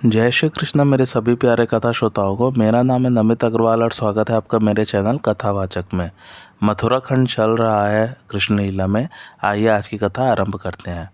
जय श्री कृष्ण मेरे सभी प्यारे कथा श्रोताओं को। मेरा नाम है नमित अग्रवाल और स्वागत है आपका मेरे चैनल कथावाचक में। मथुरा खंड चल रहा है कृष्ण लीला में। आइए आज की कथा आरंभ करते हैं।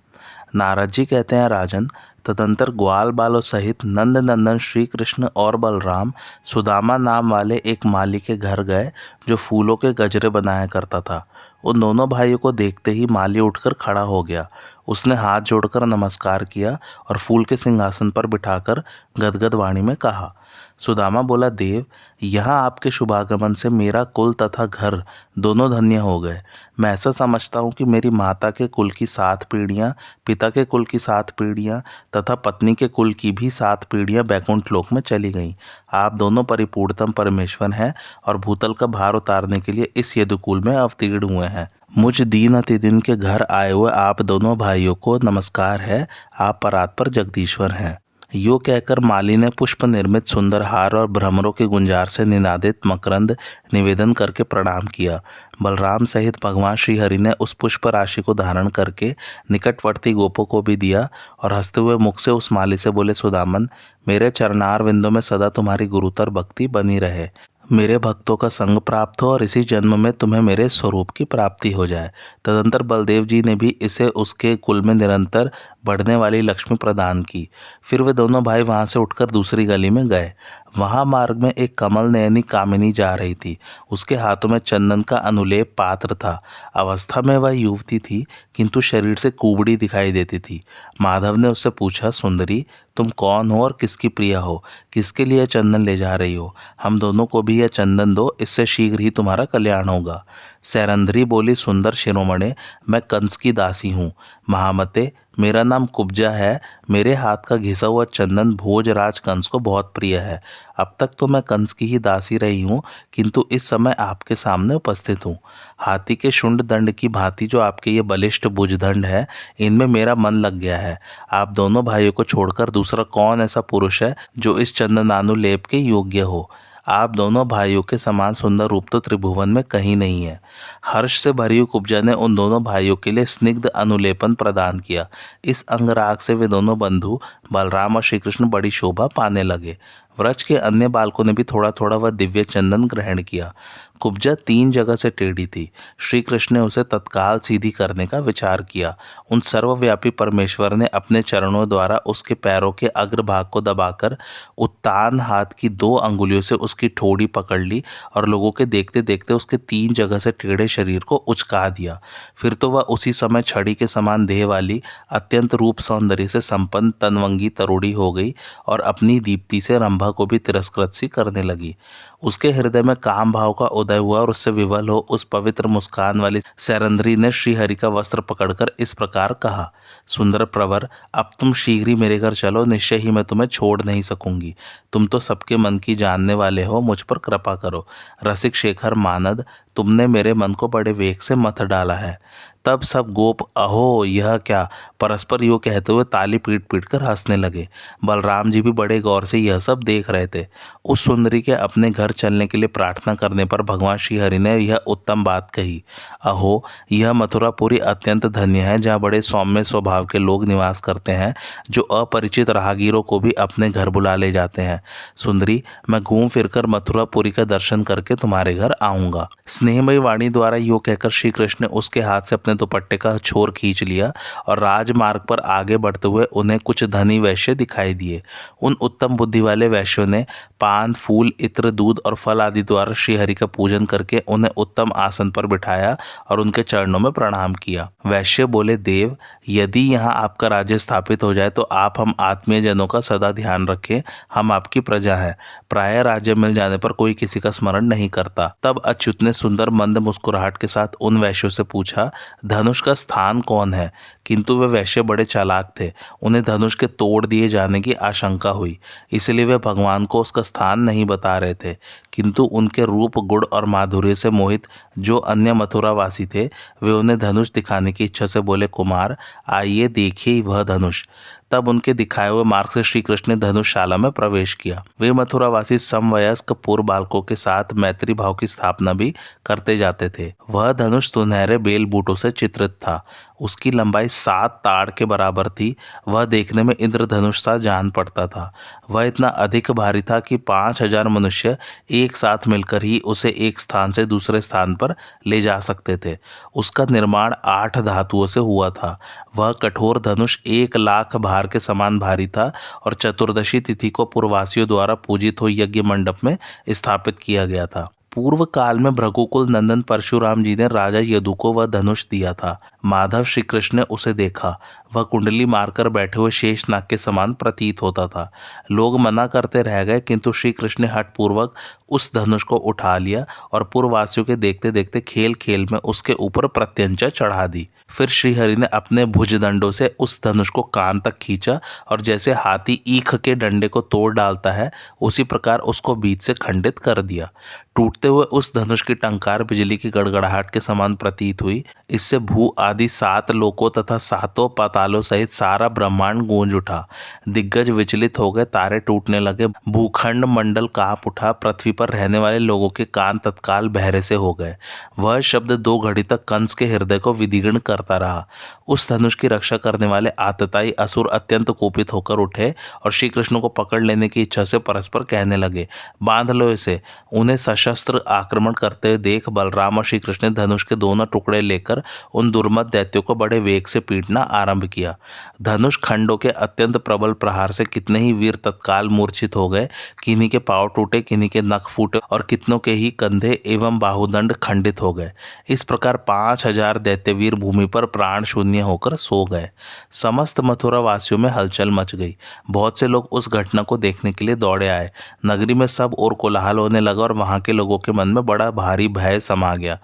नारद जी कहते हैं, राजन, तदंतर ग्वाल बालों सहित नंद नंदन श्री कृष्ण और बलराम सुदामा नाम वाले एक माली के घर गए जो फूलों के गजरे बनाया करता था। उन दोनों भाइयों को देखते ही माली उठकर खड़ा हो गया। उसने हाथ जोड़कर नमस्कार किया और फूल के सिंहासन पर बिठाकर गदगद वाणी में कहा। सुदामा बोला, देव, यहाँ आपके शुभागमन से मेरा कुल तथा घर दोनों धन्य हो गए। मैं ऐसा समझता हूँ कि मेरी माता के कुल की 7 पीढ़ियाँ, पिता के कुल की 7 पीढ़ियाँ तथा पत्नी के कुल की भी 7 पीढ़ियाँ बैकुंठ लोक में चली गईं। आप दोनों परिपूर्णतम परमेश्वर हैं और भूतल का भार उतारने के लिए इस यदुकुल में अवतीर्ण हुए हैं। मुझ दीन अतिदिन के घर आए हुए आप दोनों भाइयों को नमस्कार है। आप परात्पर जगदीश्वर हैं। यो कहकर माली ने पुष्प निर्मित सुंदर हार और भ्रमरों के गुंजार से निनादित मकरंद निवेदन करके प्रणाम किया। बलराम सहित भगवान श्री हरि ने उस पुष्प राशि को धारण करके निकटवर्ती गोपों को भी दिया और हंसते हुए मुख से उस माली से बोले, सुदामन, मेरे चरणार विंदों में सदा तुम्हारी गुरुतर भक्ति बनी रहे। मेरे भक्तों का संग प्राप्त हो और इसी जन्म में तुम्हें मेरे स्वरूप की प्राप्ति हो जाए। तदंतर बलदेव जी ने भी इसे उसके कुल में निरंतर बढ़ने वाली लक्ष्मी प्रदान की। फिर वे दोनों भाई वहां से उठकर दूसरी गली में गए। वहां मार्ग में एक कमल नयनी कामिनी जा रही थी। उसके हाथों में चंदन का अनुलेप पात्र था। अवस्था में वह युवती थी, किंतु शरीर से कुबड़ी दिखाई देती थी। माधव ने उससे पूछा, सुंदरी, तुम कौन हो और किसकी प्रिया हो? किसके लिए चंदन ले जा रही हो? हम दोनों को भी यह चंदन दो, इससे शीघ्र ही तुम्हारा कल्याण होगा। सैरंध्री बोली, सुंदर शिरोमणे, मैं कंस की दासी हूँ। महामते, मेरा नाम कुब्जा है। मेरे हाथ का घिसा हुआ चंदन भोजराज कंस को बहुत प्रिय है। अब तक तो मैं कंस की ही दासी रही हूँ, किंतु इस समय आपके सामने उपस्थित हूँ। हाथी के शुंड दंड की भांति जो आपके ये बलिष्ठ भुजदंड है, इनमें मेरा मन लग गया है। आप दोनों भाइयों को छोड़कर दूसरा कौन ऐसा पुरुष है जो इस चंदनानुलेप के योग्य हो? आप दोनों भाइयों के समान सुंदर रूप तो त्रिभुवन में कहीं नहीं है। हर्ष से भरी हुई कुब्जा ने उन दोनों भाइयों के लिए स्निग्ध अनुलेपन प्रदान किया। इस अंगराग से वे दोनों बंधु बलराम और श्री कृष्ण बड़ी शोभा पाने लगे। व्रज के अन्य बालकों ने भी थोड़ा थोड़ा वह दिव्य चंदन ग्रहण किया। कुब्जा 3 जगह से टेढ़ी थी। श्री कृष्ण ने उसे तत्काल सीधी करने का विचार किया। उन सर्वव्यापी परमेश्वर ने अपने चरणों द्वारा उसके पैरों के अग्रभाग को दबाकर उत्तान हाथ की 2 अंगुलियों से उसकी ठोड़ी पकड़ ली और लोगों के देखते देखते उसके 3 जगह से टेढ़े शरीर को उचका दिया। फिर तो वह उसी समय छड़ी के समान देह वाली अत्यंत रूप सौंदर्य से संपन्न तनवंगी तरुड़ी हो गई और अपनी दीप्ति से रंभा को भी तिरस्कृत सी करने लगी। उसके हृदय में काम भाव का उदय हुआ और उससे विवल हो उस पवित्र मुस्कान वाली सैरंध्री ने श्रीहरि का वस्त्र पकड़कर इस प्रकार कहा, सुंदर प्रवर, अब तुम शीघ्र ही मेरे घर चलो। निश्चय ही मैं तुम्हें छोड़ नहीं सकूंगी। तुम तो सबके मन की जानने वाले हो, मुझ पर कृपा करो। रसिक शेखर मानद, तुमने मेरे मन को बड़े वेग से मथ डाला है। तब सब गोप अहो यह क्या परस्पर यो कहते हुए ताली पीट पीट कर हंसने लगे। बलराम जी भी बड़े गौर से यह सब देख रहे थे। उस सुंदरी के अपने घर चलने के लिए प्रार्थना करने पर भगवान श्री हरि ने यह उत्तम बात कही, अहो यह मथुरापुरी अत्यंत धन्य है, जहाँ बड़े सौम्य स्वभाव के लोग निवास करते हैं, जो अपरिचित राहगीरों को भी अपने घर बुला ले जाते हैं। सुंदरी, मैं घूम फिरकर मथुरापुरी का दर्शन करके तुम्हारे घर आऊँगा। स्नेहमयी वाणी द्वारा यो कहकर श्री कृष्ण ने उसके हाथ से अपने दुपट्टे का छोर खींच लिया और राजमार्ग पर आगे बढ़ते हुए उन्हें कुछ धनी वैश्य दिखाई दिए। उन उत्तम बुद्धि वाले वैश्यों ने पान, फूल, इत्र, दूध और फल आदि द्वारा श्रीहरि का पूजन करके उन्हें उत्तम आसन पर बिठाया और उनके चरणों में प्रणाम किया। वैश्य बोले, देव, यदि यहाँ आपका राज्य स्थापित हो जाए तो आप हम आत्मीय जनों का सदा ध्यान रखें। हम आपकी प्रजा हैं। प्राय राज्य मिल जाने पर कोई किसी का स्मरण नहीं करता। तब अच्युत ने सुंदर मंद मुस्कुराहट के साथ उन वैश्यों से पूछा, धनुष का स्थान कौन है? किंतु वे वैश्य बड़े चालाक थे। उन्हें धनुष के तोड़ दिए जाने की आशंका हुई, इसलिए वे भगवान को उसका स्थान नहीं बता रहे थे। किंतु उनके रूप, गुण और माधुर्य से मोहित जो अन्य मथुरावासी थे, वे उन्हें धनुष दिखाने की इच्छा से बोले, कुमार, आइए देखिए वह धनुष। तब उनके दिखाए हुए मार्ग से श्री कृष्ण ने धनुषशाला में प्रवेश किया। वे मथुरावासी समवयस्क पूर्व बालकों के साथ मैत्री भाव की स्थापना भी करते जाते थे। वह धनुष सुनहरे बेल बूटों से चित्रित था। उसकी लंबाई 7 ताड़ के बराबर थी। वह देखने में इंद्रधनुष सा जान पड़ता था। वह इतना अधिक भारी था कि 5,000 मनुष्य एक साथ मिलकर ही उसे एक स्थान से दूसरे स्थान पर ले जा सकते थे। उसका निर्माण 8 धातुओं से हुआ था। वह कठोर धनुष 1,00,000 भार के समान भारी था और चतुर्दशी तिथि को पूर्ववासियों द्वारा पूजित हुए यज्ञ मंडप में स्थापित किया गया था। पूर्व काल में भृगुकुल नंदन परशुराम जी ने राजा यदु को वह धनुष दिया था। माधव श्री कृष्ण ने उसे देखा। वह कुंडली मारकर बैठे हुए शेषनाग के समान प्रतीत होता था। लोग मना करते रह गए, किंतु श्री कृष्ण ने हठपूर्वक उस धनुष को उठा लिया और पूर्ववासियों के देखते देखते खेल खेल में उसके ऊपर प्रत्यंचा चढ़ा दी। फिर श्रीहरि ने अपने भुजदंडों से उस धनुष को कान तक खींचा और जैसे हाथी ईख के डंडे को तोड़ डालता है, उसी प्रकार उसको बीच से खंडित कर दिया। टूटते हुए उस धनुष की टंकार बिजली की गड़गड़ाहट के समान प्रतीत हुई। इससे भू आदि 7 लोकों तथा 7 पातालों सहित सारा ब्रह्मांड गूंज उठा। दिग्गज विचलित हो गए, तारे टूटने लगे, भूखंड मंडल कांप उठा। पृथ्वी पर रहने वाले लोगों के कान तत्काल बहरे से हो गए। वह शब्द 2 घड़ी तक कंस के हृदय को विदीर्ण करता रहा। उस धनुष की रक्षा करने वाले आतताई असुर अत्यंत कोपित होकर उठे और श्री कृष्ण को पकड़ लेने की इच्छा से परस्पर कहने लगे, बांध लो इसे। उन्हें सशस्त्र आक्रमण करते हुए देख बलराम और श्री कृष्ण ने धनुष के दोनों टुकड़े लेकर उन दुर्मत दैत्यों को बड़े वेग से पीटना आरंभ किया। धनुष खंडों के अत्यंत प्रबल प्रहार से कितने ही वीर तत्काल मूर्छित हो गए। किन्हीं के पांव टूटे, किन्हीं के नख फूटे और कितनों के ही कंधे एवं बाहुदंड खंडित हो गए। इस प्रकार 5,000 दैत्यवीर भूमि पर प्राण शून्य होकर सो गए। समस्त मथुरा वासियों में हलचल मच गई। बहुत से लोग उस घटना को देखने के लिए दौड़े आए। नगरी में सब और कोलाहल होने लगा और वहां के लोगों के मन में बड़ा भारी भय समा गया।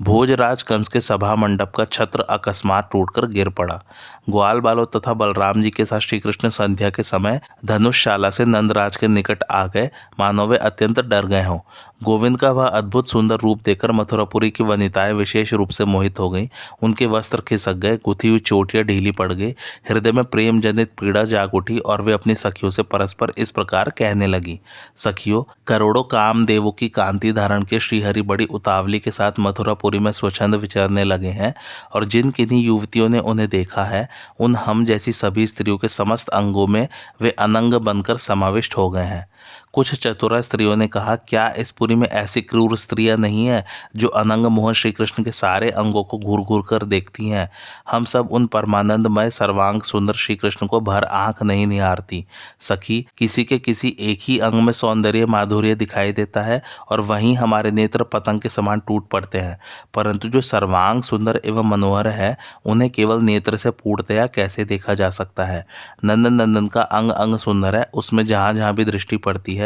भोजराज कंस के सभा मंडप का छत्र अकस्मात टूटकर गिर पड़ा। ग्वाल बालों तथा बलराम जी के साथ श्री कृष्ण संध्या के समय धनुषशाला से नंदराज के निकट आ गए, मानो वे अत्यंत डर गए हों। गोविंद का वह अद्भुत सुंदर रूप देखकर मथुरापुरी की वनिताएं विशेष रूप से मोहित हो गईं। उनके वस्त्र खिसक गए, गुथी हुई चोटियां ढीली पड़ गई, हृदय में प्रेम जनित पीड़ा जाग उठी और वे अपनी सखियों से परस्पर इस प्रकार कहने लगी, सखियों, करोड़ों कामदेवों की कांति धारण के श्रीहरि बड़ी उतावली के साथ मथुरापुरी में स्वच्छंद विचरने लगे हैं और जिन किन्हीं युवतियों ने उन्हें देखा है, उन हम जैसी सभी स्त्रियों के समस्त अंगों में वे अनंग बनकर समाविष्ट हो गए हैं। कुछ चतुरा स्त्रियों ने कहा, क्या इस पुरी में ऐसी क्रूर स्त्रियां नहीं है जो अनंग मोहन श्री कृष्ण के सारे अंगों को घूर घूर कर देखती हैं? हम सब उन परमानंदमय सर्वांग सुंदर श्री कृष्ण को भर आंख नहीं निहारती। सखी, किसी के किसी एक ही अंग में सौंदर्य माधुर्य दिखाई देता है और वहीं हमारे नेत्र पतंग के समान टूट पड़ते हैं, परंतु जो सर्वांग सुंदर एवं मनोहर है, उन्हें केवल नेत्र से पूर्णतया कैसे देखा जा सकता है? नंदन नंदन का अंग अंग सुंदर है, उसमें जहाँ जहाँ भी दृष्टि पड़ती है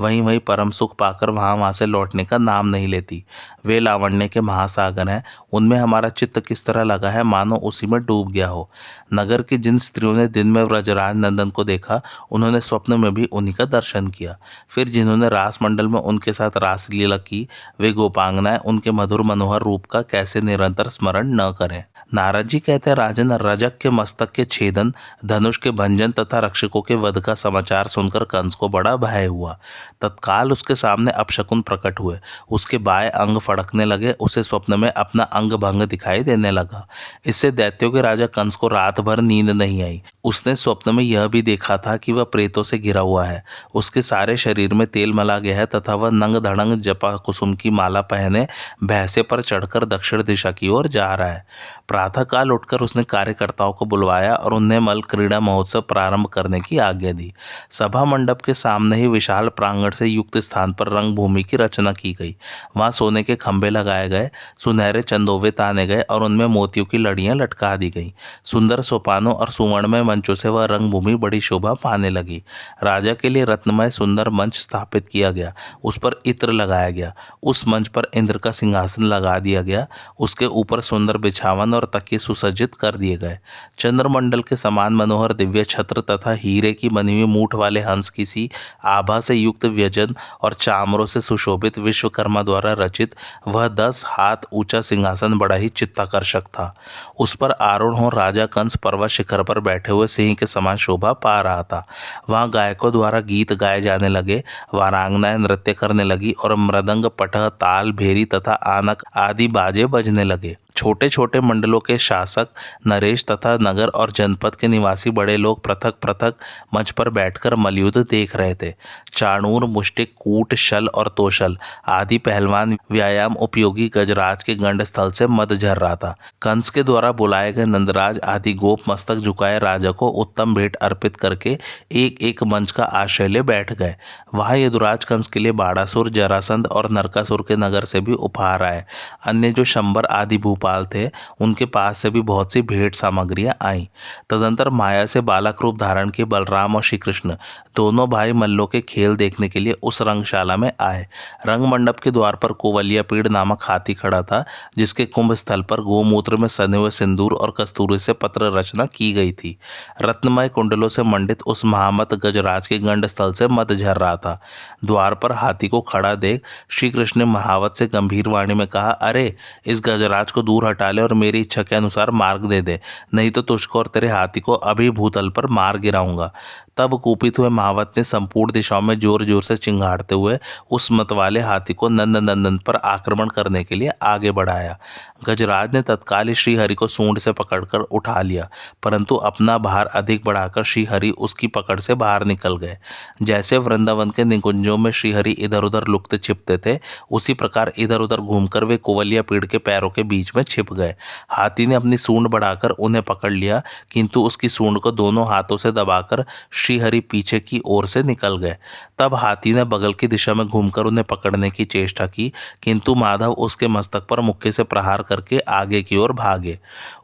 वहीं वहीं परम सुख पाकर वहाँ से लौटने का नाम नहीं लेती। वे लावण्य के महासागर हैं, उनमें हमारा चित्त किस तरह लगा है, मानो उसी में डूब गया हो। नगर की जिन स्त्रियों ने दिन में व्रजराज नंदन को देखा, उन्होंने स्वप्न में भी उन्हीं का दर्शन किया। फिर जिन्होंने रास मंडल में उनके साथ रासलीला की, वे गोपांगनाएं उनके मधुर मनोहर रूप का कैसे निरंतर स्मरण न करें। नारद जी कहते हैं, राजन, रजक के मस्तक के छेदन, धनुष के भंजन तथा रक्षकों के वध का समाचार सुनकर कंस को बड़ा भय हुआ। तत्काल उसके सामने अपशकुन प्रकट हुए। उसके बाएं अंग फड़कने लगे, उसे स्वप्न में अपना अंग भंग दिखाई देने लगा। इससे दैत्यों के राजा कंस को रात भर नींद नहीं आई। उसने स्वप्न में यह भी देखा था कि वह प्रेतों से घिरा हुआ है, उसके सारे शरीर में तेल मला गया है तथा वह नंग धड़ंग जपा कुसुम की माला पहने भैंसे पर चढ़कर दक्षिण दिशा की ओर जा रहा है। प्रातःकाल उठकर उसने कार्यकर्ताओं को बुलवाया और उन्हें मल क्रीड़ा महोत्सव प्रारंभ करने की आज्ञा दी। सभा मंडप के सामने ही विशाल प्रांगण से युक्त स्थान पर रंग भूमि की रचना की गई। वहां सोने के खंभे लगाए गए, सुनहरे चंदोवे ताने गए और उनमें मोतियों की लड़ियां लटका दी गई। सुंदर सोपानों और सुवर्णमय मंचों से वह रंगभूमि बड़ी शोभा पाने लगी। राजा के लिए रत्नमय सुंदर मंच स्थापित किया गया, उस पर इत्र लगाया गया। उस मंच पर इंद्र का सिंहासन लगा दिया गया, उसके ऊपर सुंदर बिछावन और तकिए सुसज्जित कर दिए गए। चंद्रमंडल के समान मनोहर दिव्य छत्र तथा हीरे की बनी हुई मूठ वाले हंस की सी आभा से युक्त व्यजन और चामरों से सुशोभित विश्वकर्मा द्वारा रचित वह 10 हाथ ऊंचा सिंहासन बड़ा ही चित्ताकर्षक था। उस पर आरूढ़ हो राजा कंस पर्वत शिखर पर बैठे हुए सिंह के समान शोभा पा रहा था। वहां गायकों द्वारा गीत गाए जाने लगे, वारांगनाएं नृत्य करने लगी और मृदंग, पटह, ताल, भेरी तथा आनक आदि बाजे बजने लगे। छोटे छोटे मंडलों के शासक, नरेश तथा नगर और जनपद के निवासी बड़े लोग पृथक पृथक मंच पर बैठकर मल्लयुद्ध देख रहे थे। चाणूर, मुष्टिक, कूट, शल और तोशल आदि पहलवान व्यायाम उपयोगी गजराज के गंड स्थल से मद झर रहा था। कंस के द्वारा बुलाए गए नंदराज आदि गोप मस्तक झुकाए राजा को उत्तम भेंट अर्पित करके एक एक मंच का आश्रय ले बैठ गए। वहां यदुराज कंस के लिए बाड़ासुर, जरासंध और नरकासुर के नगर से भी उपहार आए। अन्य जो शंबर आदि भूपाल थे उनके पास से भी बहुत सी भेंट सामग्रियां आईं। तदंतर माया से बालक रूप धारण किए बलराम और श्री कृष्ण दोनों भाई मल्लों के खेल देखने के लिए उस रंगशाला में आए। रंगमंडप के द्वार पर कोवलिया पीड़ नामक हाथी खड़ा था, जिसके कुंभ स्थल पर गोमूत्र में सने हुए सिंदूर और कस्तूरी से पत्र रचना की गई थी। रत्नमय कुंडलों से मंडित उस महामत गजराज के गंड स्थल से मद झर रहा था। द्वार पर हाथी को खड़ा देख श्री कृष्ण ने महावत से गंभीर वाणी में कहा, अरे इस गजराज को दूर हटा ले और मेरी इच्छा के अनुसार मार्ग दे दे, नहीं तो तुझको और तेरे हाथी को अभी भूतल पर मार गिराऊंगा। तब कुपित हुए महावत ने संपूर्ण दिशाओं में जोर जोर से चिंगाड़ते हुए उस मतवाले हाथी को नंद नंदन पर आक्रमण करने के लिए आगे बढ़ाया। गजराज ने तत्काल ही श्रीहरि को सूंड से पकड़कर उठा लिया, परंतु अपना भार अधिक बढ़ाकर श्रीहरि उसकी पकड़ से बाहर निकल गए। जैसे वृंदावन के निकुंजों में श्रीहरि इधर उधर लुकते छिपते थे, उसी प्रकार इधर उधर घूमकर वे कोवलिया पीड़ के पैरों के बीच में छिप गए। हाथी ने अपनी सूंड बढ़ाकर उन्हें पकड़ लिया, किंतु उसकी सूंड को दोनों हाथों से दबाकर श्रीहरि पीछे की ओर से निकल गए। तब हाथी ने बगल की दिशा में घूमकर उन्हें पकड़ने की चेष्टा की, किंतु माधव उसके मस्तक पर मुक्के से प्रहार करके आगे की ओर भागे।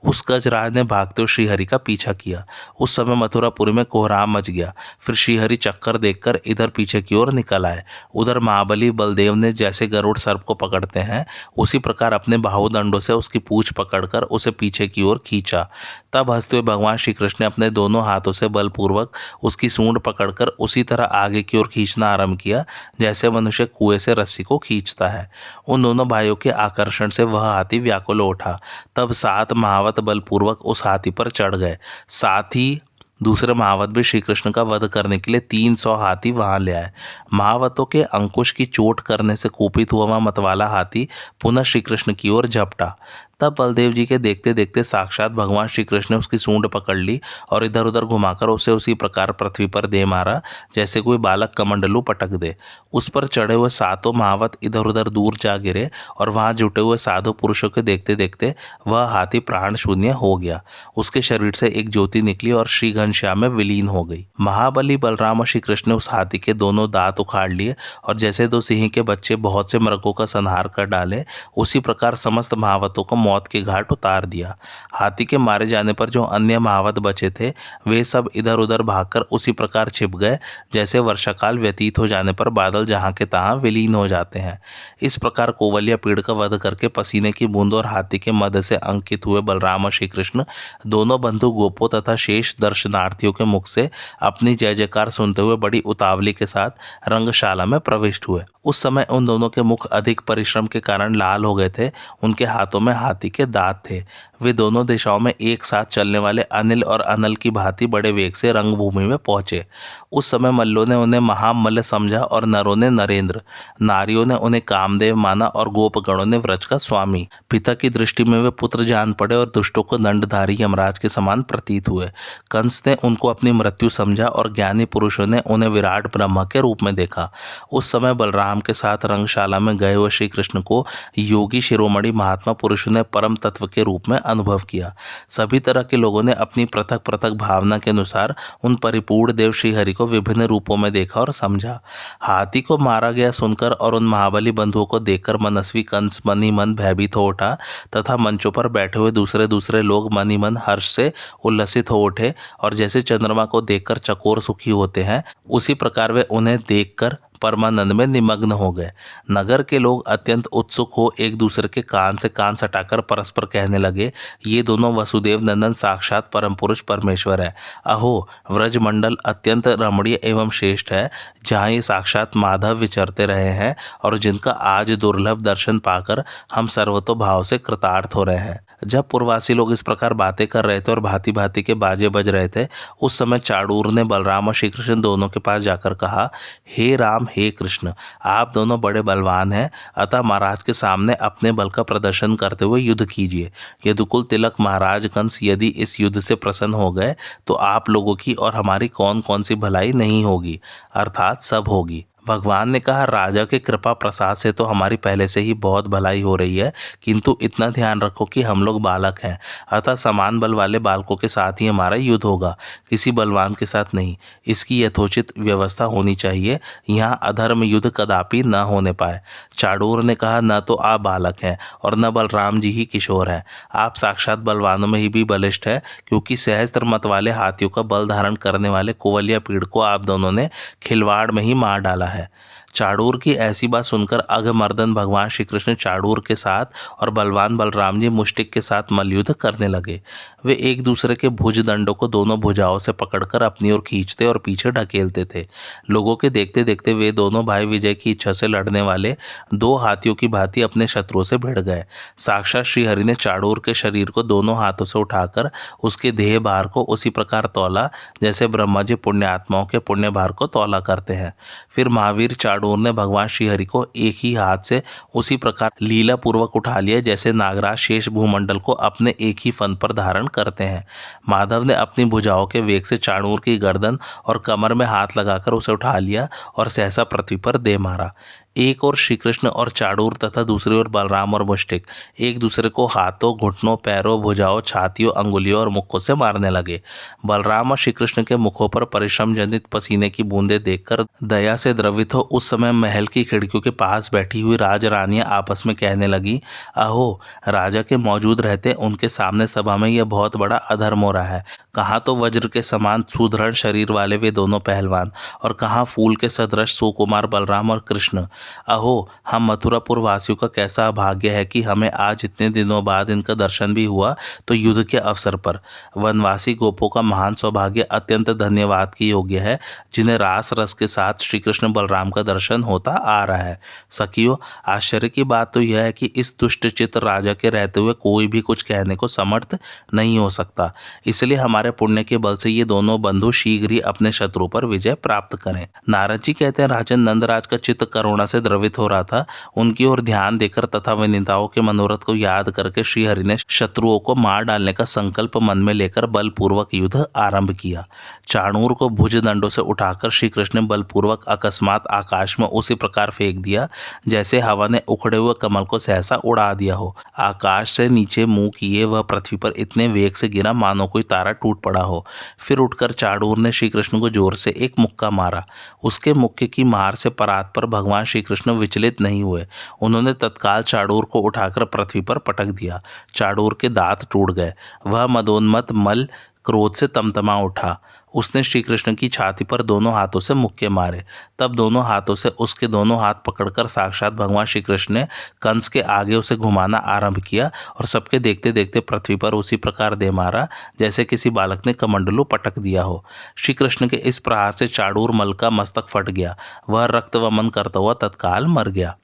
उस गजराज ने भागते हुए श्रीहरि का पीछा किया। उस समय मथुरापुरी में कोहराम मच गया। फिर श्रीहरि चक्कर देखकर इधर पीछे की ओर निकल आए। उधर महाबली बलदेव ने जैसे गरुड़ सर्प को पकड़ते हैं, उसी प्रकार अपने बाहुदंडों से उसकी पूंछ पकड़कर उसे पीछे की ओर खींचा। तब हंसते हुए भगवान श्री कृष्ण ने अपने दोनों हाथों से बलपूर्वक उसकी सूंड पकड़कर उसी तरह आगे की ओर खींचना आरंभ किया, जैसे मनुष्य कुएं से रस्सी को खींचता है। उन दोनों भाइयों के आकर्षण से वह हाथी व्याकुल उठा। तब 7 महावत बलपूर्वक उस हाथी पर चढ़ गए। साथ ही दूसरे महावत भी श्री कृष्ण का वध करने के लिए 300 हाथी वहां ले आए। महावतों के अंकुश की चोट करने से कुपित हुआ वह मतवाला हाथी पुनः श्री कृष्ण की ओर झपटा। तब बलदेव जी के देखते देखते साक्षात भगवान श्री कृष्ण ने उसकी सूंड पकड़ ली और इधर उधर घुमाकर उसे उसी प्रकार पृथ्वी पर दे मारा, जैसे कोई बालक कमंडलू पटक दे। उस पर चढ़े हुए 7 महावत इधर उधर दूर जा गिरे और वहां जुटे हुए साधु पुरुषों के देखते देखते वह हाथी प्राण शून्य हो गया। उसके शरीर से एक ज्योति निकली और श्री घनश्याम में विलीन हो गई। महाबली बलराम और श्री कृष्ण ने उस हाथी के दोनों दांत उखाड़ लिए और जैसे 2 सिंह के बच्चे बहुत से मृगों का संहार कर डाले, उसी प्रकार समस्त महावतों को मौत के घाट उतार दिया। हाथी के मारे जाने पर जो अन्य महावत बचे थे, वे सब इधर उधर भागकर उसी प्रकार छिप गए, जैसे वर्षाकाल व्यतीत हो जाने पर बादल जहां के तहां विलीन हो जाते हैं। इस प्रकार कोवलिया पीड़ का वध करके पसीने की बूंद और हाथी के मद से अंकित हुए बलराम और श्री कृष्ण दोनों बंधु गोपों तथा शेष दर्शनार्थियों के मुख से अपनी जय जयकार सुनते हुए बड़ी उतावली के साथ रंगशाला में प्रविष्ट हुए। उस समय उन दोनों के मुख अधिक परिश्रम के कारण लाल हो गए थे। उनके हाथों में हाथी के दांत थे। वे दोनों दिशाओं में एक साथ चलने वाले अनिल और अनल की भांति बड़े वेग से रंगभूमि में पहुंचे। उस समय मल्लों ने उन्हें महामल्ल समझा और नरों ने नरेंद्र, नारियों ने उन्हें कामदेव माना और गोपगणों ने व्रज का स्वामी। पिता की दृष्टि में वे पुत्र जान पड़े और दुष्टों को दंडधारी यमराज के समान प्रतीत हुए। कंस ने उनको अपनी मृत्यु समझा और ज्ञानी पुरुषों ने उन्हें विराट ब्रह्म के रूप में देखा। उस समय बलराम के साथ रंगशाला में गए हुए श्री कृष्ण को योगी शिरोमणि महात्मा पुरुषों ने परम तत्व के रूप में अनुभव किया। सभी तरह के लोगों ने अपनी पृथक पृथक भावना के अनुसार उन परिपूर्ण देव श्रीहरि को विभिन्न रूपों में देखा और समझा। हाथी को मारा गया सुनकर और उन महाबली बंधुओं को देखकर मनस्वी कंस मन ही मन भयभीत हो उठा तथा मंचों पर बैठे हुए दूसरे दूसरे लोग मन ही मन हर्ष से उल्लसित हो उठे और जैसे चंद्रमा को देखकर चकोर सुखी होते हैं, उसी प्रकार वे उन्हें देखकर परमानंद में निमग्न हो गए। नगर के लोग अत्यंत उत्सुक हो एक दूसरे के कान से कान सटाकर परस्पर कहने लगे, ये दोनों वसुदेव नंदन साक्षात परम पुरुष परमेश्वर है। अहो, व्रजमंडल अत्यंत रमणीय एवं श्रेष्ठ है, जहाँ ये साक्षात माधव विचरते रहे हैं और जिनका आज दुर्लभ दर्शन पाकर हम सर्वतोभाव से कृतार्थ हो रहे हैं। जब पूर्ववासी लोग इस प्रकार बातें कर रहे थे और भांति भांति के बाजे बज रहे थे, उस समय चाणूर ने बलराम और श्री कृष्ण दोनों के पास जाकर कहा, हे राम हे कृष्ण, आप दोनों बड़े बलवान हैं, अतः महाराज के सामने अपने बल का प्रदर्शन करते हुए युद्ध कीजिए। यदुकुल तिलक महाराज कंस यदि इस युद्ध से प्रसन्न हो गए तो आप लोगों की और हमारी कौन कौन सी भलाई नहीं होगी, अर्थात सब होगी। भगवान ने कहा, राजा के कृपा प्रसाद से तो हमारी पहले से ही बहुत भलाई हो रही है, किंतु इतना ध्यान रखो कि हम लोग बालक हैं, अतः समान बल वाले बालकों के साथ ही हमारा युद्ध होगा, किसी बलवान के साथ नहीं। इसकी यथोचित व्यवस्था होनी चाहिए, यहाँ अधर्म युद्ध कदापि न होने पाए। चाणूर ने कहा, न तो आप बालक हैं और न बलराम जी ही किशोर हैं, आप साक्षात बलवानों में ही भी बलिष्ठ है, क्योंकि सहस्त्र मत वाले हाथियों का बल धारण करने वाले कुवलिया पीड़ को आप दोनों ने खिलवाड़ में ही मार डाला है। चाणूर की ऐसी बात सुनकर अघमर्दन भगवान श्री कृष्ण चाणूर के साथ और बलवान बलराम जी मुष्टिक के साथ मल्लयुद्ध करने लगे। वे एक दूसरे के भुज दंडों को दोनों भुजाओं से पकड़कर अपनी ओर खींचते और पीछे ढकेलते थे। लोगों के देखते देखते वे दोनों भाई विजय की इच्छा से लड़ने वाले दो हाथियों की भांति अपने शत्रुओं से भिड़ गए। साक्षात श्रीहरि ने चाणूर के शरीर को दोनों हाथों से उठाकर उसके देह भार को उसी प्रकार तौला जैसे ब्रह्मा जी पुण्यात्माओं के पुण्य भार को तौला करते हैं। फिर महावीर चाणूर ने भगवान श्रीहरि को एक ही हाथ से उसी प्रकार लीला पूर्वक उठा लिया जैसे नागराज शेष भूमंडल को अपने एक ही फन पर धारण करते हैं। माधव ने अपनी भुजाओं के वेग से चाणूर की गर्दन और कमर में हाथ लगाकर उसे उठा लिया और सहसा पृथ्वी पर दे मारा। एक और श्री कृष्ण और चाणूर तथा दूसरी ओर बलराम और मुष्टिक एक दूसरे को हाथों, घुटनों, पैरों, भुजाओं, छातियों, अंगुलियों और मुक्कों से मारने लगे। बलराम और श्री कृष्ण के मुखों पर परिश्रम जनित पसीने की बूंदें देखकर दया से द्रवित हो उस समय महल की खिड़कियों के पास बैठी हुई राजरानियां आपस में कहने लगी, अहो, राजा के मौजूद रहते उनके सामने सभा में यह बहुत बड़ा अधर्म हो रहा है। कहाँ तो वज्र के समान सुदृढ़ शरीर वाले वे दोनों पहलवान और कहाँ फूल के सदृश सुकुमार बलराम और कृष्ण। अहो, हम मथुरापुर वासियों का कैसा अभाग्य है कि हमें आज इतने दिनों बाद इनका दर्शन भी हुआ, तो युद्ध के अवसर पर। वनवासी गोपों का महान सौभाग्य अत्यंत धन्यवाद की योग्य है, जिन्हें रास रस के साथ श्री कृष्ण बलराम का दर्शन होता आ रहा है। सखियों, आश्चर्य की बात तो यह है कि इस दुष्टचित्त राजा के रहते हुए कोई भी कुछ कहने को समर्थ नहीं हो सकता। इसलिए हमारे पुण्य के बल से ये दोनों बंधु शीघ्र ही अपने शत्रु पर विजय प्राप्त करें। नारद जी कहते हैं, राजन नंदराज का चित्त करुणा से द्रवित हो रहा था। उनकी ओर ध्यान देकर तथा विनीताओं के मनोरथ को याद करके श्रीहरि ने शत्रुओं को मार डालने का संकल्प मन में लेकर बलपूर्वक युद्ध आरंभ किया। चाणूर को भुज दंडों से उठाकर श्री कृष्ण ने बलपूर्वक अकस्मात आकाश में उसी प्रकार फेंक दिया जैसे हवा ने उखड़े हुए कमल को सहसा उड़ा दिया हो। आकाश से नीचे मुंह किए वह पृथ्वी पर इतने वेग से गिरा मानो कोई तारा टूट पड़ा हो। फिर उठकर चाणूर ने श्री कृष्ण को जोर से एक मुक्का मारा। उसके मुक्के की मार से परात पर भगवान श्री कृष्ण विचलित नहीं हुए। उन्होंने तत्काल चाणूर को उठाकर पृथ्वी पर पटक दिया। चाणूर के दांत टूट गए। वह मदोन्मत्त मल क्रोध से तमतमा उठा। उसने श्री कृष्ण की छाती पर दोनों हाथों से मुक्के मारे। तब दोनों हाथों से उसके दोनों हाथ पकड़कर साक्षात भगवान श्री कृष्ण ने कंस के आगे उसे घुमाना आरंभ किया और सबके देखते देखते पृथ्वी पर उसी प्रकार दे मारा जैसे किसी बालक ने कमंडलू पटक दिया हो। श्री कृष्ण के इस प्रहार से चाणूर मल का मस्तक फट गया। वह रक्त वमन करता हुआ तत्काल मर गया।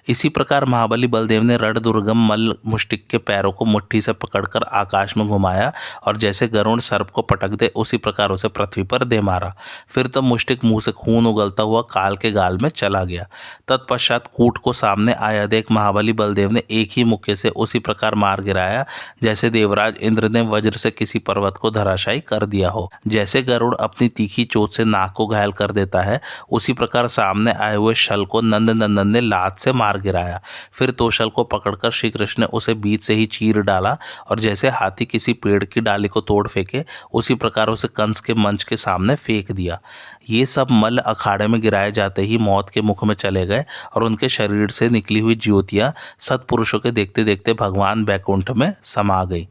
इसी प्रकार महाबली बलदेव ने रण दुर्गम मल मुष्टिक के पैरों को मुट्ठी से पकड़कर आकाश में घुमाया और जैसे गरुड़ सर्प को पटक दे उसी प्रकार उसे पृथ्वी पर दे मारा। फिर तो मुष्टिक मुंह से खून उगलता हुआ काल के गाल में चला गया। तत्पश्चात कूट को सामने आया देख महाबली बलदेव ने एक ही मुक्के से उसी प्रकार मार गिराया जैसे देवराज इंद्र ने वज्र से किसी पर्वत को धराशायी कर दिया हो। जैसे गरुड़ अपनी तीखी चोट से नाक को घायल कर देता है, उसी प्रकार सामने आए हुए शल को नंद नंदन ने लात से मार गिराया। फिर तोशल को पकड़कर श्री कृष्ण ने उसे बीच से ही चीर डाला और जैसे हाथी किसी पेड़ की डाली को तोड़ फेंके उसी प्रकार उसे कंस के मंच के सामने फेंक दिया। ये सब मल अखाड़े में गिराए जाते ही मौत के मुख में चले गए और उनके शरीर से निकली हुई ज्योतियां सत्पुरुषों के देखते देखते भगवान बैकुंठ में समा गई।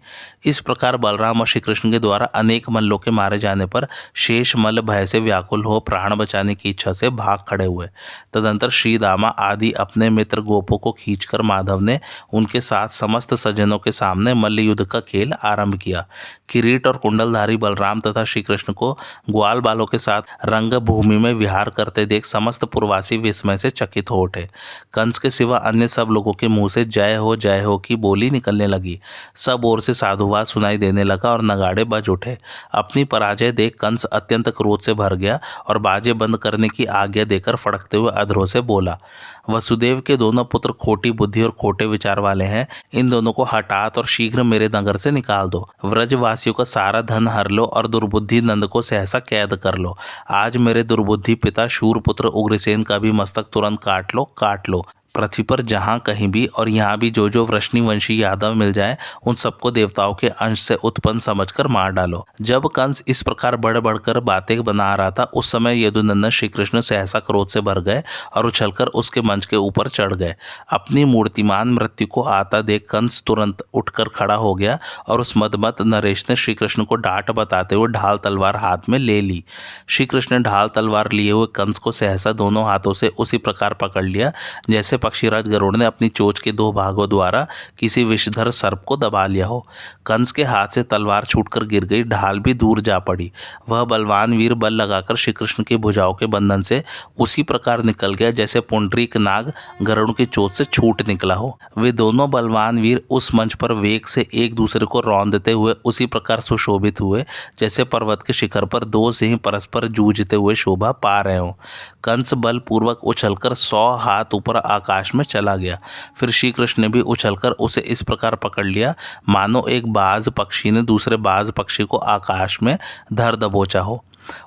इस प्रकार बलराम और श्री कृष्ण के द्वारा अनेक मल्लों के मारे जाने पर शेष मल भय से व्याकुल हो प्राण बचाने की इच्छा से भाग खड़े हुए। तदंतर श्री दामा आदि अपने मित्र गोपों को खींचकर माधव ने उनके साथ समस्त सज्जनों के सामने मल्ल युद्ध का खेल आरंभ किया। किरीट और कुंडलधारी बलराम तथा श्री कृष्ण को को ग्वाल बालों के साथ रंगभूमि में विहार करते देख समस्त पूर्ववासी विस्मय से चकित हो उठे। कंस के सिवा अन्य सब लोगों के मुंह से जय हो की बोली निकलने लगी। सब ओर से साधुवाद सुनाई देने लगा और नगाड़े बज उठे। अपनी पराजय देख कंस अत्यंत क्रोध से भर गया और बाजे बंद करने की आज्ञा देकर फड़कते हुए अधरों से बोला, वसुदेव के दोनों पुत्र खोटी बुद्धि और खोटे विचार वाले हैं। इन दोनों को हटात और शीघ्र मेरे नगर से निकाल दो। व्रजवासियों का सारा धन हर लो और दुर्बुद्धि नंद को सहसा कैद कर लो। आज मेरे दुर्बुद्धि पिता शूरपुत्र उग्रसेन का भी मस्तक तुरंत काट लो। पृथ्वी पर जहाँ कहीं भी और यहाँ भी जो वृष्णिवंशी यादव मिल जाए उन सबको देवताओं के अंश से उत्पन्न समझकर मार डालो। जब कंस इस प्रकार बढ़ बढ़कर बातें बना रहा था उस समय यदुनंदन श्री कृष्ण सहसा क्रोध से भर गए और उछलकर उसके मंच के ऊपर चढ़ गए। अपनी मूर्तिमान मृत्यु को आता देख कंस तुरंत उठकर खड़ा हो गया और उस मदमत नरेश ने श्री कृष्ण को डांट बताते हुए ढाल तलवार हाथ में ले ली। श्री कृष्ण ने ढाल तलवार लिए हुए कंस को सहसा दोनों हाथों से उसी प्रकार पकड़ लिया जैसे पक्षीराज गरुड़ ने अपनी चोंच के दो भागों द्वारा किसी विषधर सर्प को दबा लिया हो। कंस के हाथ से तलवार छूटकर गिर गई, ढाल भी दूर जा पड़ी। वह बलवान वीर बल लगाकर श्री कृष्ण के भुजाओं के बंधन से उसी प्रकार निकल गया जैसे पुंडरीक नाग गरुड़ की चोंच से छूट निकला हो। वे दोनों बलवान वीर उस मंच पर वेग से एक दूसरे को रौंदते हुए उसी प्रकार सुशोभित हुए जैसे पर्वत के शिखर पर दो सिंह परस्पर जूझते हुए शोभा पा रहे हों। कंस बलपूर्वक उछलकर 100 हाथ ऊपर आकाश में चला गया। फिर श्री कृष्ण ने भी उछलकर उसे इस प्रकार पकड़ लिया मानो एक बाज पक्षी ने दूसरे बाज पक्षी को आकाश में धर दबोचा हो।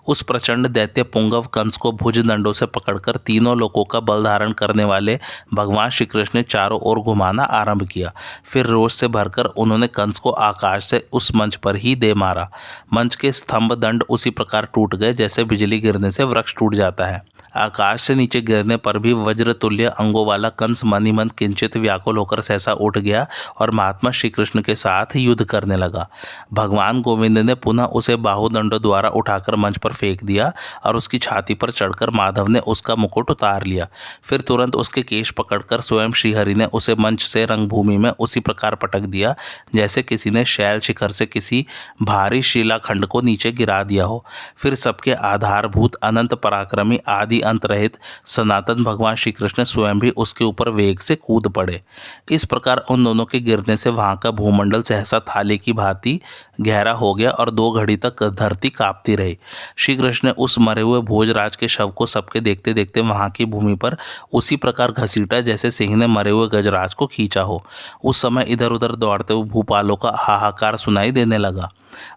उस प्रचंड दैत्य पुंगव कंस को भुज दंडों से पकड़कर तीनों लोकों का बल धारण करने वाले भगवान श्री कृष्ण ने चारों ओर घुमाना आरंभ किया। फिर रोष से भरकर उन्होंने कंस को आकाश से उस मंच पर ही दे मारा। मंच के स्तंभ दंड उसी प्रकार टूट गए जैसे बिजली गिरने से वृक्ष टूट जाता है। आकाश से नीचे गिरने पर भी वज्र तुल्य अंगों वाला कंस मन ही मन किंचित व्याकुल होकर सहसा उठ गया और महात्मा श्री कृष्ण के साथ युद्ध करने लगा। भगवान गोविंद ने पुनः उसे बाहुदंडों द्वारा उठाकर मंच पर फेंक दिया और उसकी छाती पर चढ़कर माधव ने उसका मुकुट उतार लिया। फिर तुरंत उसके केश पकड़कर स्वयं श्रीहरि ने उसे मंच से रंगभूमि में उसी प्रकार पटक दिया जैसे किसी ने शैल शिखर से किसी भारी शिलाखंड को नीचे गिरा दिया हो। फिर सबके आधारभूत अनंत पराक्रमी आदि अंत रहित सनातन भगवान श्री कृष्ण स्वयं भी उसके ऊपर वेग से कूद पड़े। इस प्रकार उन दोनों के गिरने से वहां का भूमंडल सहसा थाली की भांति गहरा हो गया और 2 घड़ी तक धरती कांपती रही। श्री कृष्ण ने उस मरे हुए भोजराज के शव को सबके देखते देखते वहां की भूमि पर उसी प्रकार घसीटा जैसे सिंह ने मरे हुए गजराज को खींचा हो। उस समय इधर उधर दौड़ते हुए भूपालों का हाहाकार सुनाई देने लगा।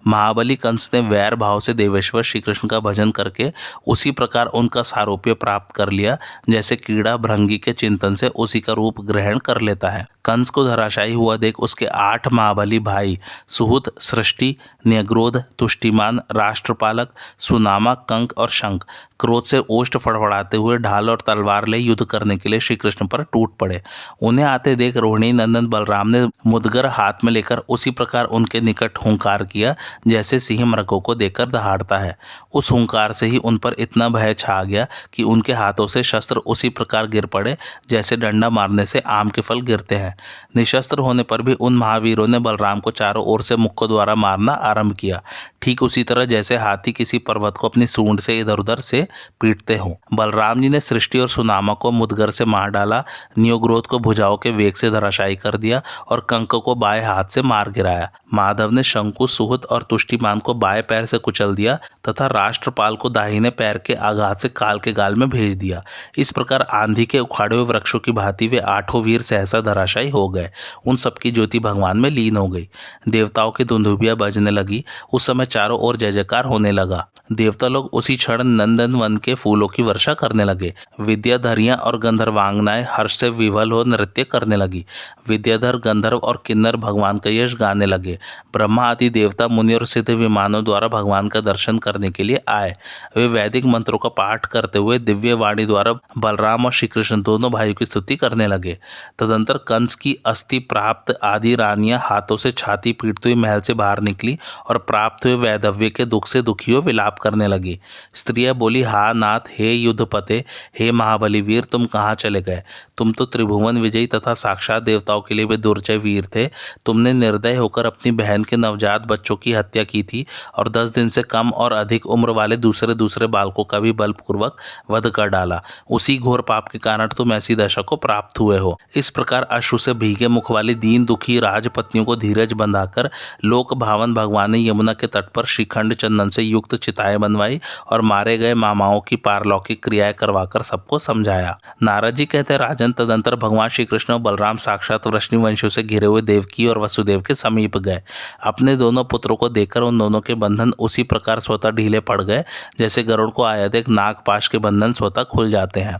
महाबली कंस ने वैर भाव से देवेश्वर श्री कृष्ण का भजन करके उसी प्रकार उनका सारूप्य प्राप्त कर लिया जैसे कीड़ा भृंगी के चिंतन से उसी का रूप ग्रहण कर लेता है। कंस को धराशायी हुआ देख उसके 8 महाबली भाई सुहृद, सृष्टि, न्यग्रोध, तुष्टिमान, राष्ट्रपालक, सुनामा, कंक और शंख क्रोध से ओष्ठ फड़फड़ाते हुए ढाल और तलवार ले युद्ध करने के लिए श्री कृष्ण पर टूट पड़े। उन्हें आते देख रोहिणी नंदन बलराम ने मुदगर हाथ में लेकर उसी प्रकार उनके निकट हुंकार किया जैसे सिंह मृगों को देखकर दहाड़ता है। उस हुंकार से ही उन पर इतना भय छा गया कि उनके हाथों से शस्त्र उसी प्रकार गिर पड़े जैसे डंडा मारने से आम के फल गिरते हैं। निशस्त्र होने पर भी उन महावीरों ने बलराम को चारों ओर से मुक्कों द्वारा मारना आरंभ किया, ठीक उसी तरह जैसे हाथी किसी पर्वत को अपनी सूंड से इधर उधर से पीटते हों। बलराम जी ने सृष्टि और सुनामा को मुदगर से मार डाला, न्योग्रोध को भुजाओं के वेग से धराशायी कर दिया और कंक को बाएं हाथ से मार गिराया। माधव ने शंकु, सुहृद और तुष्टिमान को बाएं पैर से कुचल दिया तथा राष्ट्रपाल को दाहिने पैर के आघात से काल के गाल में भेज दिया। इस प्रकार आंधी के उखाड़े हुए वृक्षों की भांति वे 8 वीर सहसा धराशायी हो गए। उन सबकी ज्योति भगवान में लीन हो गई। देवताओं की दुंदुभियां बजने लगी। उस समय चारों ओर जय जयकार होने लगा। देवता लोग उसी क्षण नंदन वन के फूलों की वर्षा करने लगे। विद्याधरियां और गंधर्वांगनाएं हर्ष से विवल हो नृत्य करने लगी। विद्याधर, गंधर्व और किन्नर भगवान का यश गाने लगे। ब्रह्मा आदि देवता, मुनि और सिद्ध विमानों द्वारा भगवान का दर्शन करने के लिए आए। वे वैदिक मंत्रों का पाठ करते हुए हुए दिव्य वाणी द्वारा बलराम और श्री कृष्ण दोनों भाइयों की स्तुति करने लगे। तदंतर कंस की अस्थि प्राप्त आदि रानियां हाथों से छाती पीटती हुई महल से बाहर निकली और प्राप्त हुए वैधव्य के दुख से दुखी हो विलाप करने लगी। स्त्रियां बोली, हा नाथ, हे युद्धपते, हे महाबली वीर, तुम कहाँ चले गए? तुम तो त्रिभुवन विजयी तथा साक्षात देवताओं के लिए भी दुर्जय वीर थे। तुमने निर्दय होकर अपनी बहन के नवजात बच्चों की हत्या की थी और 10 दिन से कम और अधिक उम्र वाले दूसरे बालकों का भी बलपूर्वक वध कर डाला। उसी घोर पाप के कारण तुम ऐसी दशा को प्राप्त हुए हो। इस प्रकार अश्रु से भीगे मुख वाली दीन दुखी राजपत्नियों को धीरज बंधाकर लोक भावन भगवान ने यमुना के तट पर श्रीखंड चंदन से युक्त चिताएं बनवाई और मारे गए मामाओं की पारलौकिक क्रियाएं करवाकर सबको समझाया। नारद जी कहते हैं, राजन, तदंतर भगवान श्री कृष्ण और बलराम साक्षात वृष्णिवंशियों से घिरे हुए देवकी और वसुदेव के समीप गए। अपने दोनों पुत्रों को देखकर उन दोनों के बंधन उसी प्रकार स्वतः ढीले पड़ गए जैसे गरुड़ को आयातिक नागपाश के बंधन स्वतः खुल जाते हैं।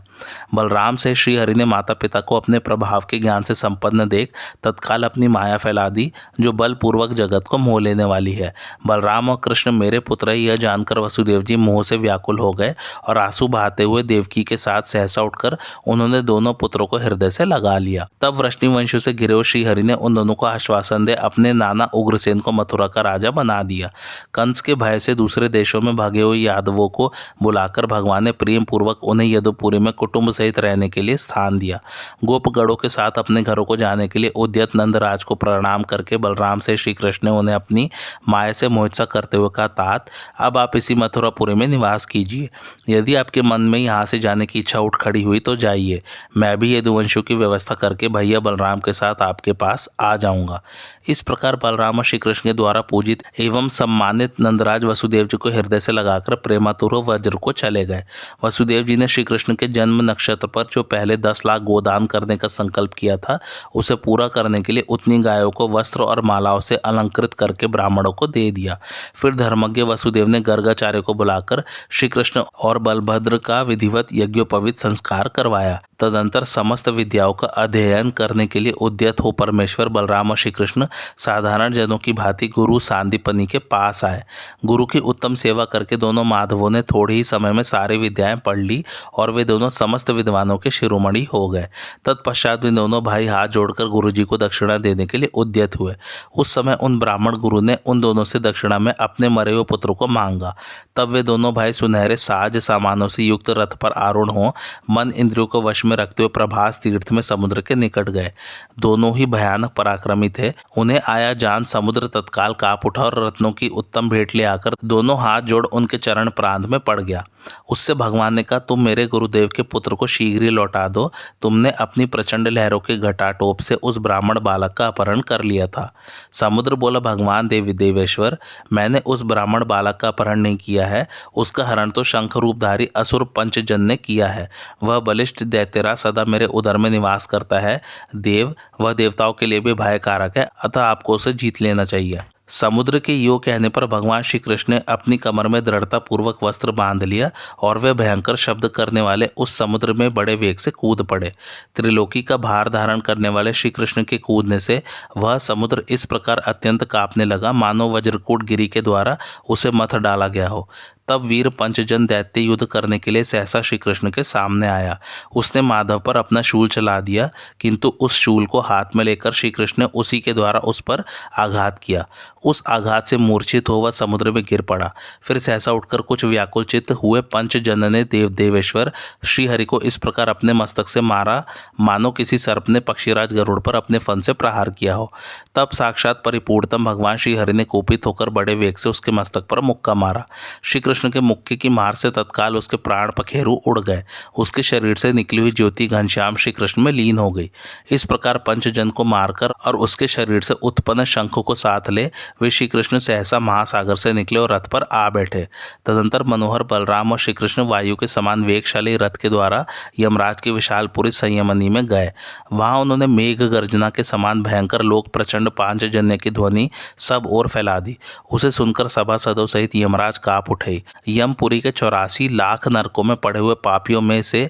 बलराम से श्री हरि ने माता पिता को अपने प्रभाव के ज्ञान से संपन्न देख तत्काल अपनी माया फैला दी, जो बलपूर्वक जगत को मोह लेने वाली है। बलराम और कृष्ण मेरे पुत्र है यह जानकर वसुदेव जी मोह से व्याकुल हो गए और आंसू बहाते हुए देवकी के साथ सहसा उठकर उन्होंने दोनों पुत्रों को हृदय से लगा लिया। तब वृष्णिवंशियों से घिरे हुए श्री हरि ने उन दोनों को आश्वासन दे अपने नाना उग्रसेन को मथुरा का राजा बना दिया। कंस के भय से दूसरे देशों में भागे हुए यादवों को बुलाकर भगवान ने प्रेम पूर्वक उन्हें यदुपुरी में कुटुंब सहित रहने के लिए स्थान दिया। गोपगढ़ों के साथ अपने घरों को जाने के लिए उद्यत नंदराज को प्रणाम करके बलराम से श्री कृष्ण ने उन्हें अपनी माया से मोहित सा करते हुए कहा, तात, अब आप इसी मथुरापुरी में निवास कीजिए। यदि आपके मन में यहाँ से जाने की इच्छा उठ खड़ी हुई तो जाइए, मैं भी यदुवंशियों की व्यवस्था करके भैया बलराम के साथ आपके पास आ जाऊंगा। इस प्रकार बलराम और श्री कृष्ण के द्वारा पूजित एवं सम्मानित नंदराज वसुदेव जी को हृदय से लगाकर प्रेमातुर वज्र को चले गए। वसुदेव जी ने श्री कृष्ण के जन्म नक्षत्र पर जो पहले 10 लाख गोदान करने का संकल्प किया था, उसे पूरा करने के लिए उतनी गायों को वस्त्र और मालाओं से अलंकृत करके ब्राह्मणों को दे दिया। फिर धर्मज्ञ वसुदेव ने गर्गाचार्य को बुलाकर श्री कृष्ण और बलभद्र का विधिवत यज्ञोपवीत संस्कार करवाया। तदंतर समस्त विद्याओं का अध्ययन करने के लिए उद्यत हो परमेश्वर बलराम और श्री कृष्ण साधारण जनों की भांति गुरु सांदीपनि के पास आए। गुरु की उत्तम सेवा करके दोनों माधवों ने थोड़े ही समय में सारी विद्याएं पढ़ ली और वे दोनों समस्त विद्वानों के शिरोमणि हो गए। तत्पश्चात वे दोनों भाई हाथ जोड़कर गुरु जी को दक्षिणा देने के लिए उद्यत हुए। उस समय उन ब्राह्मण गुरु ने उन दोनों से दक्षिणा में अपने मरे हुए पुत्रों को मांगा। तब वे दोनों भाई सुनहरे साज सामानों से युक्त रथ पर आरूढ़ हो मन इंद्रियों को वश में रखते हुए प्रभास तीर्थ में समुद्र के निकट गए। दोनों ही भयानक पराक्रमी थे। उन्हें आया जान समुद्र तत्काल कांप उठा और रत्नों की उत्तम भेंट ले आकर दोनों हाथ जोड़ उनके चरण प्रांत में पड़ गया। उससे भगवान ने कहा, तुम मेरे गुरुदेव के पुत्र को शीघ्र ही लौटा दो। तुमने अपनी प्रचंड लहरों के घटाटोप से उस ब्राह्मण बालक का अपहरण कर लिया था। समुद्र बोला, भगवान देवी देवेश्वर, मैंने उस ब्राह्मण बालक का अपहरण नहीं किया है। उसका हरण तो शंख रूपधारी असुर पंचजन ने किया है। वह बलिष्ठ दैत्यरा सदा मेरे उदर में निवास करता है। देव, वह देवताओं के लिए भी भयकारक है, अतः आपको उसे जीत लेना चाहिए। समुद्र के यो कहने पर भगवान श्री कृष्ण ने अपनी कमर में दृढ़ता पूर्वक वस्त्र बांध लिया और वे भयंकर शब्द करने वाले उस समुद्र में बड़े वेग से कूद पड़े। त्रिलोकी का भार धारण करने वाले श्री कृष्ण के कूदने से वह समुद्र इस प्रकार अत्यंत कांपने लगा मानो वज्रकूट गिरी के द्वारा उसे मथ डाला गया हो। तब वीर पंचजन दैत्य युद्ध करने के लिए सहसा श्री कृष्ण के सामने आया। उसने माधव पर अपना शूल चला दिया, किंतु उस शूल को हाथ में लेकर श्री कृष्ण ने उसी के द्वारा उस पर आघात किया। उस आघात से मूर्छित हो वह समुद्र में गिर पड़ा। फिर सहसा उठकर कुछ व्याकुल चित्त हुए पंचजन ने देवेश्वर श्री हरि को इस प्रकार अपने मस्तक से मारा मानो किसी सर्प ने पक्षीराज गरुड़ पर अपने फन से प्रहार किया हो। तब साक्षात परिपूर्णतम भगवान श्री हरि ने कोपित होकर बड़े वेग से उसके मस्तक पर मुक्का मारा। श्री कृष्ण के मुक्के की मार से तत्काल उसके प्राण पखेरु उड़ गए। उसके शरीर से निकली हुई ज्योति घनश्याम श्री कृष्ण में लीन हो गई। इस प्रकार पंचजन को मारकर और उसके शरीर से उत्पन्न शंख को साथ ले वे श्री कृष्ण सहसा महासागर से निकले और रथ पर आ बैठे। तदंतर मनोहर बलराम और श्री कृष्ण वायु के समान वेगशाली रथ के द्वारा यमराज की विशालपुरी संयमनी में गए। वहां उन्होंने मेघ गर्जना के समान भयंकर लोक प्रचंड पांचजन्य की ध्वनि सब ओर फैला दी। उसे सुनकर सभासदों सहित यमराज कांप उठे। यमपुरी के 84 लाख नरकों में पड़े हुए पापियों में से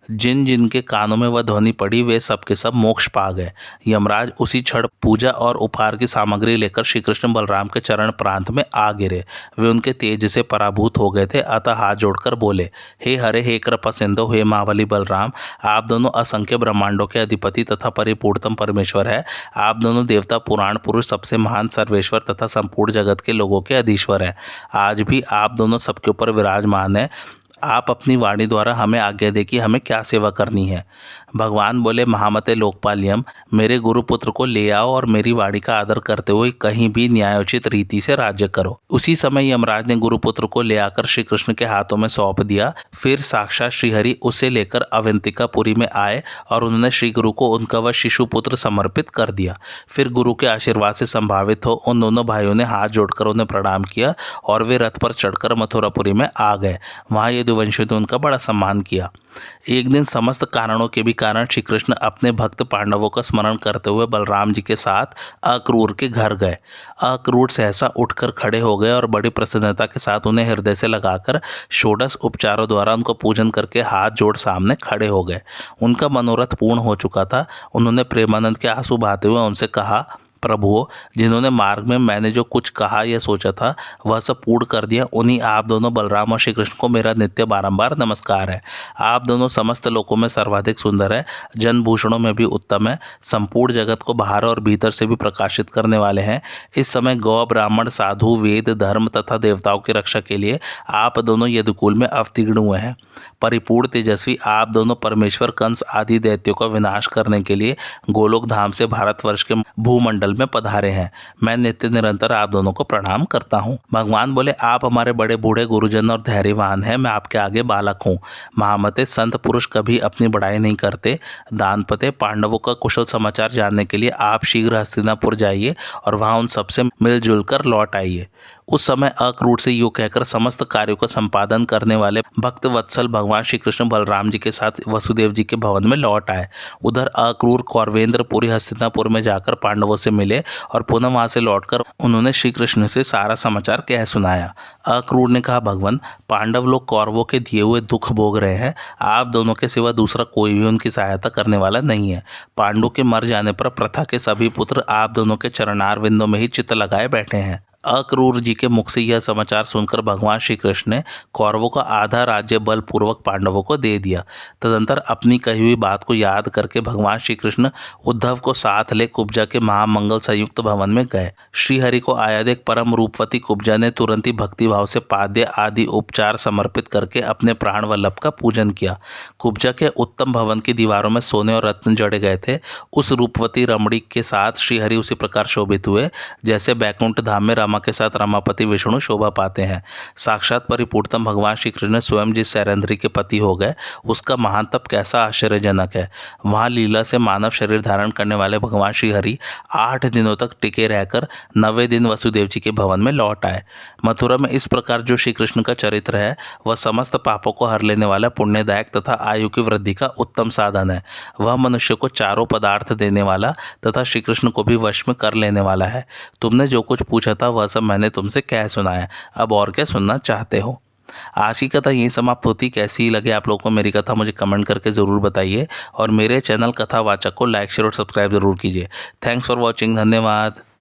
जिन जिनके कानों में वह ध्वनि पड़ी वे सब के सब मोक्ष पा गए। यमराज उसी क्षण पूजा और उपहार की सामग्री लेकर श्री कृष्ण बलराम के चरण प्रांत में आ गिरे। वे उनके तेज से पराभूत हो गए थे, अतः हाथ जोड़कर बोले, हे हरे, हे कृपा सिंधु, हे महाबली बलराम, आप दोनों असंख्य ब्रह्मांडों के अधिपति तथा परिपूर्णतम परमेश्वर है। आप दोनों देवता, पुराण पुरुष, सबसे महान सर्वेश्वर तथा संपूर्ण जगत के लोगों के अधीश्वर हैं। आज भी आप दोनों सबके ऊपर विराजमान है। आप अपनी वाणी द्वारा हमें आज्ञा दे कि हमें क्या सेवा करनी है। भगवान बोले, महामते लोकपाल्यम, मेरे गुरुपुत्र को ले आओ और मेरी वाणी का आदर करते हुए कहीं भी न्यायोचित रीति से राज्य करो। उसी समय यमराज ने गुरुपुत्र को ले आकर श्री कृष्ण के हाथों में सौंप दिया। फिर साक्षात श्रीहरि उसे लेकर अवंतिकापुरी में आए और उन्होंने श्री गुरु को उनका वह शिशुपुत्र समर्पित कर दिया। फिर गुरु के आशीर्वाद से संभावित हो उन दोनों भाइयों ने हाथ जोड़कर उन्हें प्रणाम किया और वे रथ पर चढ़कर मथुरापुरी में आ गए। वहाँ यदुवंशियों ने उनका बड़ा सम्मान किया। एक दिन समस्त कारणों के भी कारण श्री कृष्ण अपने भक्त पांडवों का स्मरण करते हुए बलराम जी के साथ अक्रूर के घर गए। अक्रूर सहसा उठकर खड़े हो गए और बड़ी प्रसन्नता के साथ उन्हें हृदय से लगाकर षोडश उपचारों द्वारा उनको पूजन करके हाथ जोड़ सामने खड़े हो गए। उनका मनोरथ पूर्ण हो चुका था। उन्होंने प्रेमानंद के आंसू बहाते हुए उनसे कहा, प्रभुओं, जिन्होंने मार्ग में मैंने जो कुछ कहा या सोचा था वह सब पूर्ण कर दिया, उन्हीं आप दोनों बलराम और श्री कृष्ण को मेरा नित्य बारंबार नमस्कार है। आप दोनों समस्त लोकों में सर्वाधिक सुंदर है, जनभूषणों में भी उत्तम है, संपूर्ण जगत को बाहर और भीतर से भी प्रकाशित करने वाले हैं। इस समय गौ, ब्राह्मण, साधु, वेद, धर्म तथा देवताओं की रक्षा के लिए आप दोनों यदुकुल में अवतीर्ण हुए हैं। परिपूर्ण तेजस्वी आप दोनों परमेश्वर कंस आदि दैत्यों का विनाश करने के लिए गोलोक धाम से भारतवर्ष के भूमंडल में पधारे हैं। मैं नित्य निरंतर आप दोनों को प्रणाम करता हूँ। भगवान बोले, आप हमारे बड़े बूढ़े गुरुजन और धैर्यवान हैं, मैं आपके आगे बालक हूँ। महामते, संत पुरुष कभी अपनी बड़ाई नहीं करते। दानपते, पांडवों का कुशल समाचार जानने के लिए आप शीघ्र हस्तिनापुर जाइए और वहां उन सबसे मिलजुल कर लौट आइए। उस समय अक्रूर से यूँ कहकर समस्त कार्यों का संपादन करने वाले भक्त वत्सल भगवान श्री कृष्ण बलराम जी के साथ वसुदेव जी के भवन में लौट आए। उधर अक्रूर कौरवेंद्रपुरी हस्तिनापुर में जाकर पांडवों से मिले और पुनः वहां से लौटकर उन्होंने श्री कृष्ण से सारा समाचार कह सुनाया। अक्रूर ने कहा, भगवान, पांडव लोग कौरवों के दिए हुए दुख भोग रहे हैं। आप दोनों के सिवा दूसरा कोई भी उनकी सहायता करने वाला नहीं है। पांडु के मर जाने पर प्रथा के सभी पुत्र आप दोनों के चरणार विंदों में ही चित्त लगाए बैठे हैं। अक्रूर जी के मुख से यह समाचार सुनकर भगवान श्री कृष्ण ने कौरवों का आधा राज्य बलपूर्वक पांडवों को दे दिया। तदंतर अपनी कही हुई बात को याद करके भगवान श्री कृष्ण उद्धव को साथ ले कुब्जा के महामंगल संयुक्त भवन में गए। श्रीहरि को आया देख परम रूपवती कुब्जा ने तुरंत ही भक्तिभाव से पाद्य आदि उपचार समर्पित करके अपने प्राण वल्लभ का पूजन किया। कुब्जा के उत्तम भवन की दीवारों में सोने और रत्न जड़े गए थे। उस रूपवती रमणी के साथ श्रीहरि उसी प्रकार शोभित हुए जैसे बैकुंठ धाम में के साथ रमापति विष्णु शोभा पाते हैं। साक्षात परिपूर्णतम भगवान श्री कृष्ण स्वयं जिस सैरंध्री के पति हो गए उसका महान तप कैसा आश्चर्यजनक है। वहां लीला से मानव शरीर धारण करने वाले भगवान श्री हरि 8 दिनों तक टिके रहकर 9वें दिन वसुदेव जी के भवन में लौट आए। मथुरा में इस प्रकार जो श्री कृष्ण का चरित्र है वह समस्त पापों को हर लेने वाला, पुण्यदायक तथा आयु की वृद्धि का उत्तम साधन है। वह मनुष्य को चारों पदार्थ देने वाला तथा श्री कृष्ण को भी वश में कर लेने वाला है। तुमने जो कुछ पूछा था वह सब मैंने तुमसे कह सुनाया, अब और क्या सुनना चाहते हो। आज की कथा यहीं समाप्त होती। कैसी लगे आप लोगों को मेरी कथा मुझे कमेंट करके ज़रूर बताइए और मेरे चैनल कथावाचक को लाइक, शेयर और सब्सक्राइब जरूर कीजिए। Thanks for watching. धन्यवाद।